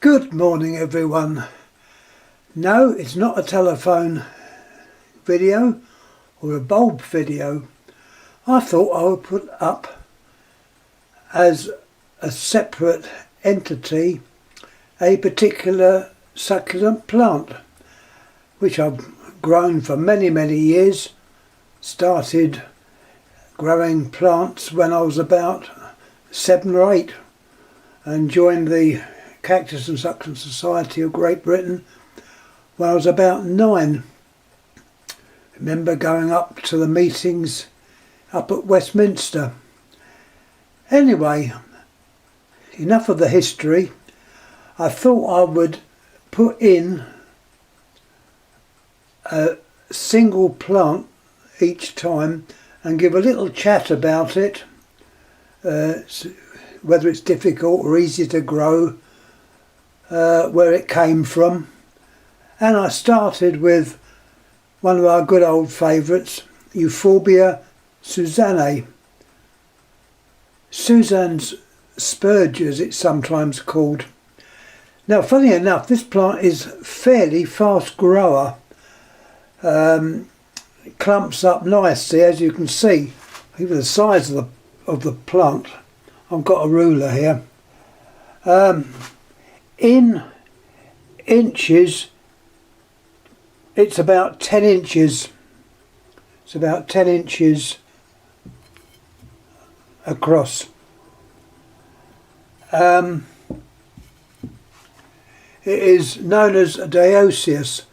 Good morning everyone. No, it's not a telephone video or a bulb video. I thought I would put up as a separate entity a particular succulent plant which I've grown for many years. Started growing plants when I was about 7 or 8 and joined the Cacti and Succulents Society of Great Britain when I was about 9. I remember going up to the meetings up at Westminster. Anyway, enough of the history. I thought I would put in a single plant each time and give a little chat about it, whether it's difficult or easy to grow, where it came from. And I started with one of our good old favourites, Euphorbia susannae. Susan's Spurge as it's sometimes called. Now funny enough, this plant is fairly fast grower. Clumps up nicely, as you can see. Even the size of the plant. I've got a ruler here. In inches, it's about 10 inches. It's about 10 inches across. It is known as dioecious.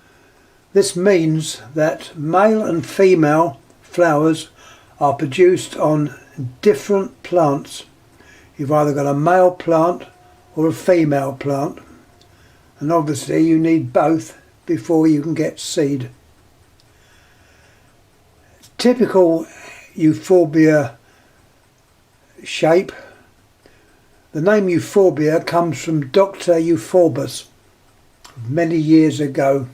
This means that male and female flowers are produced on different plants. You've either got a male plant or a female plant, and obviously you need both before you can get seed. Typical euphorbia shape. The name Euphorbia comes from Dr. Euphorbus many years ago,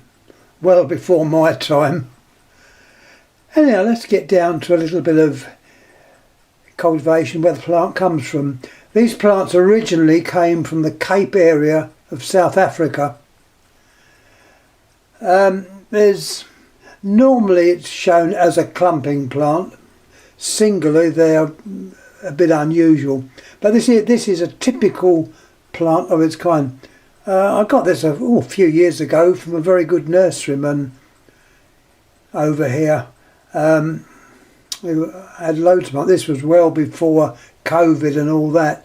well before my time. Anyhow, let's get down to a little bit of cultivation, where the plant comes from. These plants originally came from the Cape area of South Africa. Normally it's shown as a clumping plant. Singularly they are a bit unusual, but this is a typical plant of its kind. I got this a few years ago from a very good nurseryman over here. We had loads of them. This was well before COVID and all that.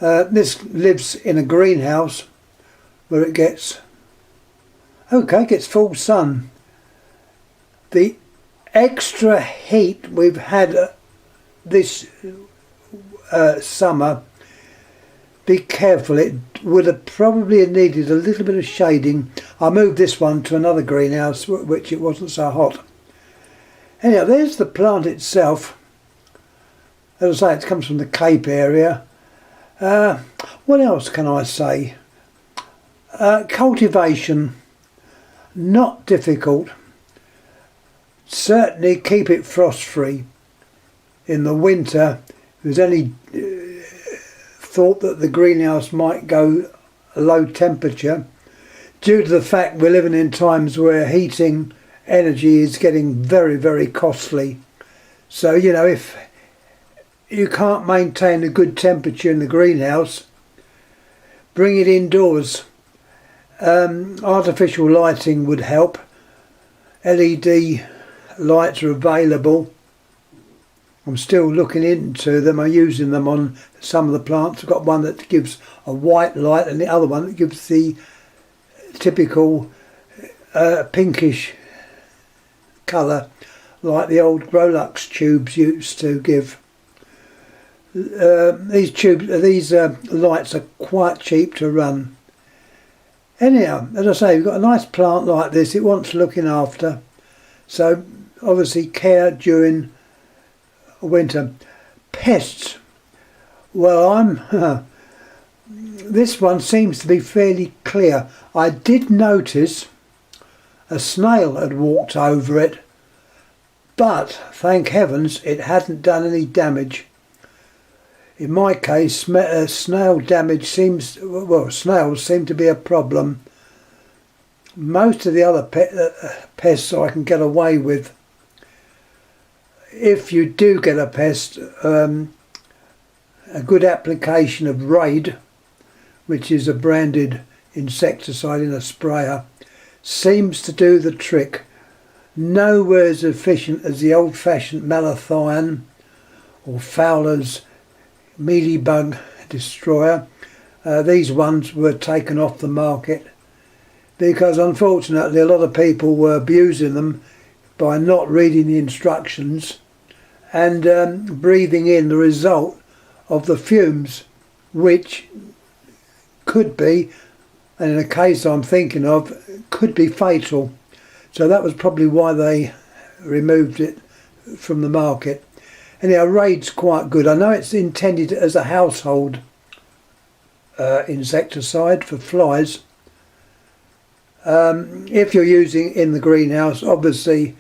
This lives in a greenhouse where it gets full sun. The extra heat we've had this summer, be careful, it would have probably needed a little bit of shading. I moved this one to another greenhouse which it wasn't so hot. Anyhow, there's the plant itself. As I say, it comes from the Cape area. What else can I say? Cultivation, not difficult. Certainly keep it frost free. In the winter, if there's any thought that the greenhouse might go low temperature, due to the fact we're living in times where heating energy is getting very costly. So, you know, if you can't maintain a good temperature in the greenhouse, bring it indoors. Artificial lighting would help. LED lights are available. I'm still looking into them. I'm using them on some of the plants. I've got one that gives a white light and the other one that gives the typical pinkish colour like the old Grolux tubes used to give. These lights are quite cheap to run. Anyhow, as I say, we've got a nice plant like this. It wants looking after, so obviously care during winter. Pests. Well, this one seems to be fairly clear. I did notice a snail had walked over it, but thank heavens it hadn't done any damage. in my case, snail damage seems, well, snails seem to be a problem. Most of the other pests I can get away with. If you do get a pest, a good application of Raid, which is a branded insecticide in a sprayer, seems to do the trick. Nowhere as efficient as the old-fashioned malathion or Fowler's mealybug destroyer. These ones were taken off the market because unfortunately a lot of people were abusing them by not reading the instructions and breathing in the result of the fumes, which could be, and in a case I'm thinking of, could be fatal. So that was probably why they removed it from the market. Anyhow, Raid's quite good. I know it's intended as a household insecticide for flies. If you're using it in the greenhouse, obviously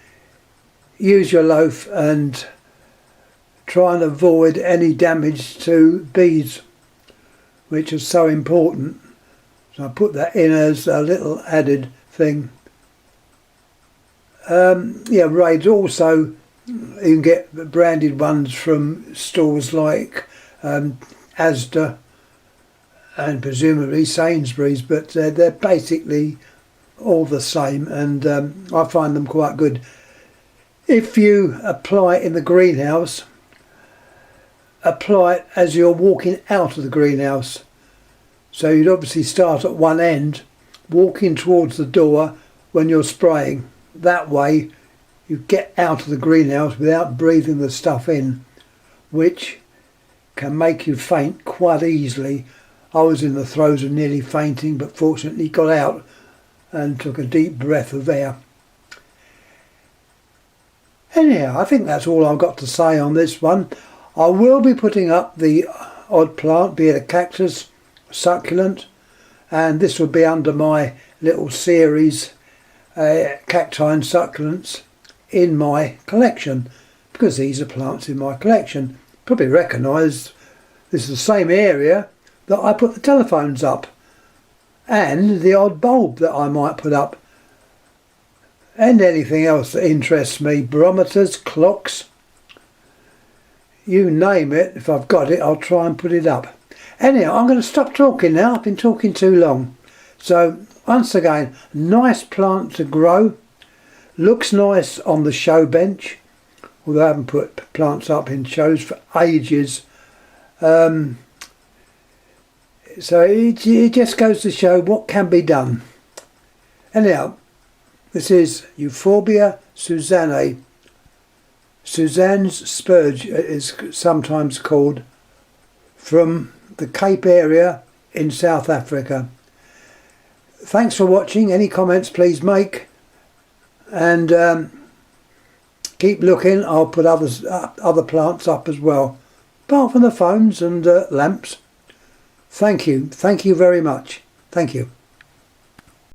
use your loaf and try and avoid any damage to bees, which is so important. So I put that in as a little added thing. Yeah, Raid's also, you can get branded ones from stores like Asda and presumably Sainsbury's, but they're basically all the same, and I find them quite good. If you apply it in the greenhouse, apply it as you're walking out of the greenhouse. So you'd obviously start at one end, walking towards the door when you're spraying. That way you get out of the greenhouse without breathing the stuff in, which can make you faint quite easily. I was in the throes of nearly fainting, but fortunately got out and took a deep breath of air. Anyhow, I think that's all I've got to say on this one. I will be putting up the odd plant, be it a cactus, succulent, and this will be under my little series, Cacti and Succulents, in my collection, because these are plants in my collection. Probably recognise this is the same area that I put the telephones up, and the odd bulb that I might put up, and anything else that interests me, barometers, clocks, you name it. If I've got it, I'll try and put it up. Anyhow, I'm going to stop talking now. I've been talking too long. So once again, nice plant to grow, looks nice on the show bench, although I haven't put plants up in shows for ages. So it just goes to show what can be done. Anyhow, this is Euphorbia susannae. Suzanne's Spurge is sometimes called, from the Cape area in South Africa. Thanks for watching. Any comments please make, and keep looking. I'll put other plants up as well, apart from the phones and lamps. Thank you very much. Thank you.